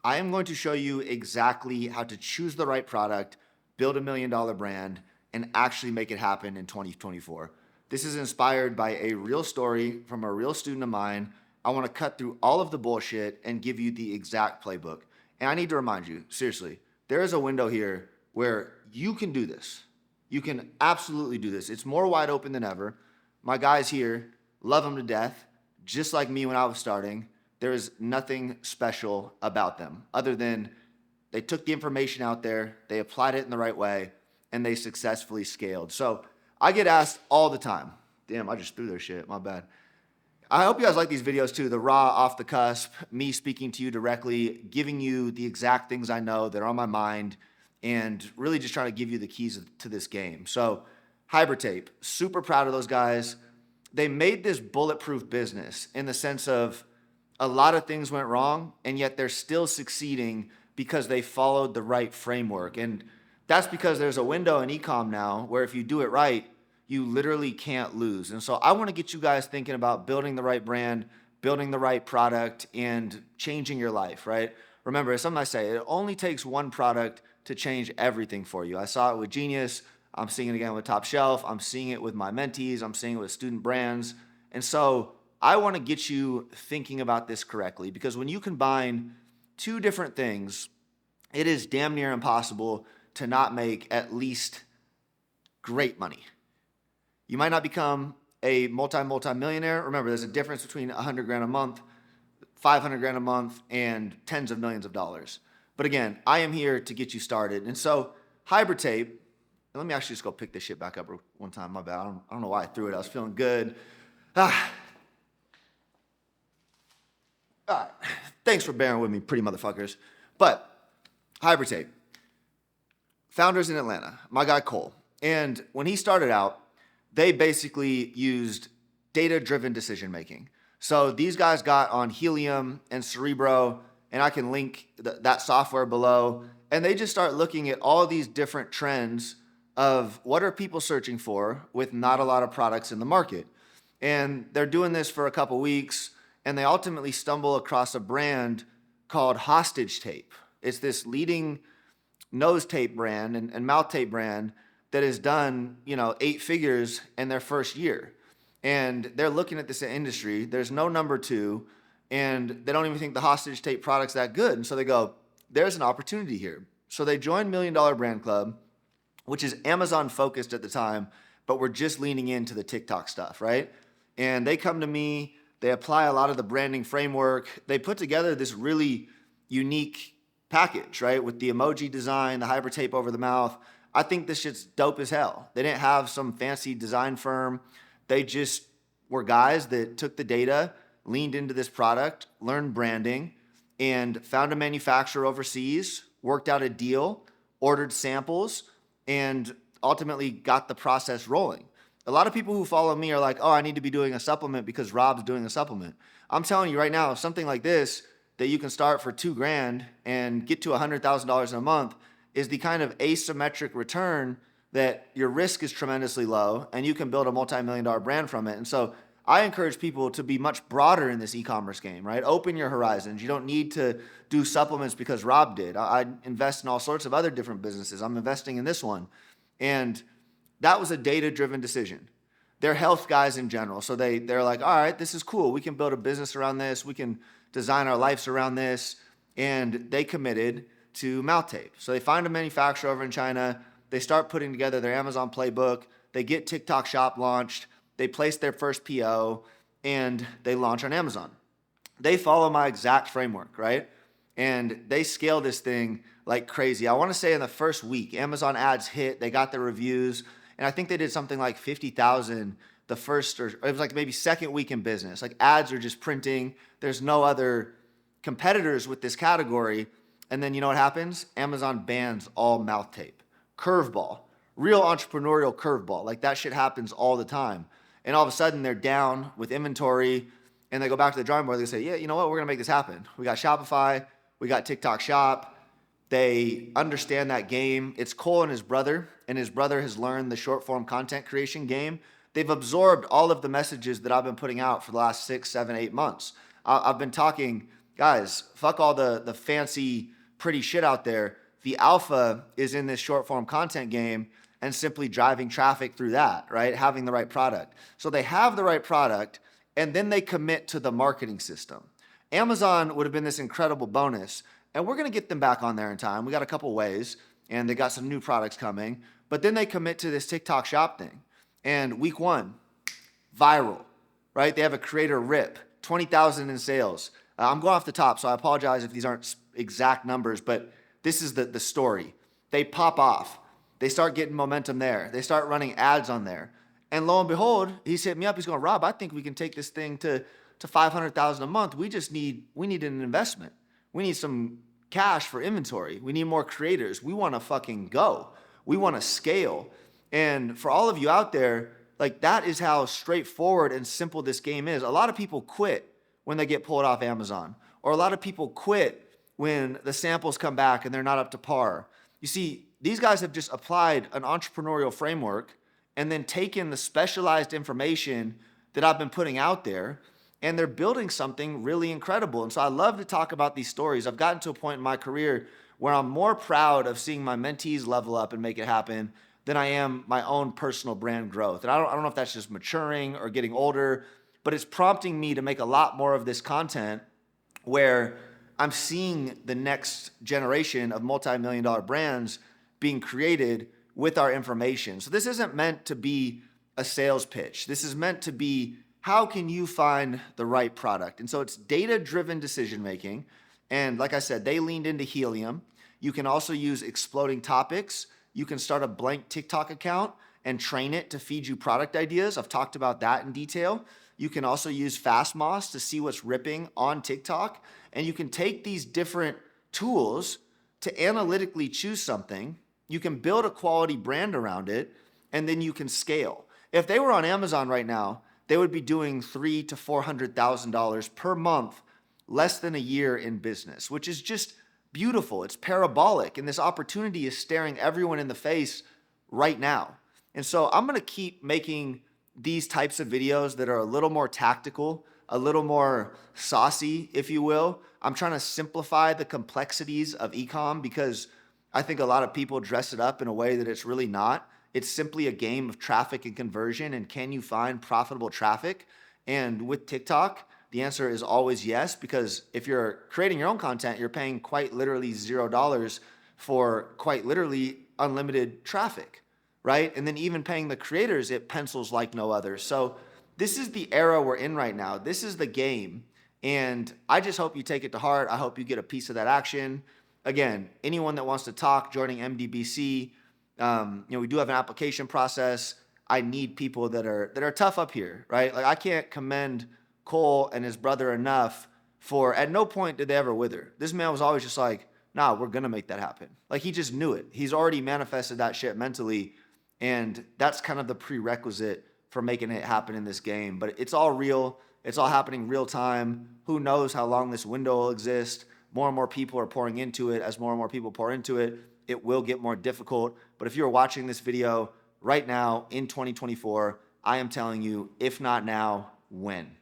I am going to show you exactly how to choose the right product, build $1 million brand, and actually make it happen in 2024. This is inspired by a real story from a real student of mine. I want to cut through all of the bullshit and give you the exact playbook. And I need to remind you, seriously, there is a window here where you can do this. You can absolutely do this. It's more wide open than ever. My guys here love them to death, just like me when I was starting. There is nothing special about them other than they took the information out there, they applied it in the right way, and they successfully scaled. So I get asked all the time. Damn, I just threw their shit. My bad. I hope you guys like these videos too. The raw, off the cusp, me speaking to you directly, giving you the exact things I know that are on my mind, and really just trying to give you the keys to this game. So Hytape, super proud of those guys. They made this bulletproof business in the sense of a lot of things went wrong, and yet they're still succeeding because they followed the right framework. And that's because there's a window in e-com now where if you do it right, you literally can't lose. And so I want to get you guys thinking about building the right brand, building the right product, and changing your life, right? Remember, it's something I say, it only takes one product to change everything for you. I saw it with Genius. I'm seeing it again with Top Shelf. I'm seeing it with my mentees. I'm seeing it with student brands. And so I want to get you thinking about this correctly, because when you combine two different things, it is damn near impossible to not make at least great money. You might not become a multi-millionaire. Remember, there's a difference between 100 grand a month, 500 grand a month, and tens of millions of dollars. But again, I am here to get you started. And so Hytape, let me actually just go pick this shit back up one time. My bad. I don't know why I threw it. I was feeling good. All right. Thanks for bearing with me, pretty motherfuckers. But Hytape, founders in Atlanta, my guy Cole. And when he started out, they basically used data-driven decision-making. So these guys got on Helium and Cerebro, and I can link that software below. And they just start looking at all these different trends of what are people searching for with not a lot of products in the market. And they're doing this for a couple weeks, and they ultimately stumble across a brand called Hostage Tape. It's this leading nose tape brand and mouth tape brand that has done, 8 figures in their first year. And they're looking at this industry. There's no number two, and they don't even think the Hostage Tape product's that good. And so they go, there's an opportunity here. So they joined $1 Million Brand Club, which is Amazon focused at the time, but we're just leaning into the TikTok stuff, right? And they come to me, they apply a lot of the branding framework. They put together this really unique package, right? With the emoji design, the Hytape over the mouth. I think this shit's dope as hell. They didn't have some fancy design firm. They just were guys that took the data, leaned into this product, learned branding, and found a manufacturer overseas, worked out a deal, ordered samples, and ultimately got the process rolling. A lot of people who follow me are like, oh, I need to be doing a supplement because Rob's doing a supplement. I'm telling you right now, something like this that you can start for $2,000 and get to $100,000 in a month is the kind of asymmetric return that your risk is tremendously low and you can build a multi-million-dollar brand from it. And so I encourage people to be much broader in this e-commerce game, right? Open your horizons. You don't need to do supplements because Rob did. I invest in all sorts of other different businesses. I'm investing in this one. And that was a data-driven decision. They're health guys in general. So they're like, all right, this is cool. We can build a business around this. We can design our lives around this. And they committed to mouth tape. So they find a manufacturer over in China. They start putting together their Amazon playbook. They get TikTok Shop launched. They place their first PO and they launch on Amazon. They follow my exact framework, right? And they scale this thing like crazy. I want to say in the first week, Amazon ads hit, they got the reviews, and I think they did something like 50,000 the first, or it was like maybe second week in business. Like ads are just printing. There's no other competitors with this category. And then you know what happens? Amazon bans all mouth tape. Curveball. Real entrepreneurial curveball. Like that shit happens all the time. And all of a sudden they're down with inventory and they go back to the drawing board. They say, yeah, you know what? We're going to make this happen. We got Shopify. We got TikTok Shop. They understand that game. It's Cole and his brother has learned the short form content creation game. They've absorbed all of the messages that I've been putting out for the last 6, 7, 8 months. I've been talking guys, fuck all the fancy, pretty shit out there. The alpha is in this short form content game and simply driving traffic through that, right? Having the right product. So they have the right product and then they commit to the marketing system. Amazon would have been this incredible bonus, and we're going to get them back on there in time. We got a couple ways, and they got some new products coming, but then they commit to this TikTok shop thing. And week one, viral, right? They have a creator rip, 20,000 in sales. I'm going off the top, so I apologize if these aren't exact numbers, but this is the story. They pop off. They start getting momentum there. They start running ads on there. And lo and behold, he's hit me up. He's going, Rob, I think we can take this thing to 500,000 a month. We need an investment. We need some cash for inventory. We need more creators. We want to fucking go. We want to scale. And for all of you out there, like, that is how straightforward and simple this game is. A lot of people quit when they get pulled off Amazon, or a lot of people quit when the samples come back and they're not up to par. You see, these guys have just applied an entrepreneurial framework and then taken the specialized information that I've been putting out there, and they're building something really incredible. And so I love to talk about these stories. I've gotten to a point in my career where I'm more proud of seeing my mentees level up and make it happen than I am my own personal brand growth. And I don't know if that's just maturing or getting older, but it's prompting me to make a lot more of this content where I'm seeing the next generation of multi-million-dollar brands being created with our information. So this isn't meant to be a sales pitch. This is meant to be, how can you find the right product? And so it's data-driven decision-making. And like I said, they leaned into helium. You can also use exploding topics. You can start a blank TikTok account and train it to feed you product ideas. I've talked about that in detail. You can also use FastMoss to see what's ripping on TikTok. And you can take these different tools to analytically choose something. You can build a quality brand around it, and then you can scale. If they were on Amazon right now, they would be doing $300,000 to $400,000 per month, less than a year in business, which is just beautiful. It's parabolic, and this opportunity is staring everyone in the face right now. And so I'm going to keep making these types of videos that are a little more tactical, a little more saucy, if you will. I'm trying to simplify the complexities of e-com because I think a lot of people dress it up in a way that it's really not. It's simply a game of traffic and conversion, and can you find profitable traffic? And with TikTok, the answer is always yes, because if you're creating your own content, you're paying quite literally $0 for quite literally unlimited traffic, right? And then even paying the creators, it pencils like no other. So this is the era we're in right now. This is the game. And I just hope you take it to heart. I hope you get a piece of that action. Again, anyone that wants to talk, joining MDBC, we do have an application process. I need people that are tough up here, right? Like, I can't commend Cole and his brother enough for, at no point did they ever wither. This man was always just like, nah, we're going to make that happen. Like, he just knew it. He's already manifested that shit mentally. And that's kind of the prerequisite for making it happen in this game. But it's all real. It's all happening real time. Who knows how long this window will exist? More and more people are pouring into it. As more and more people pour into it, it will get more difficult. But if you're watching this video right now in 2024, I am telling you, if not now, when?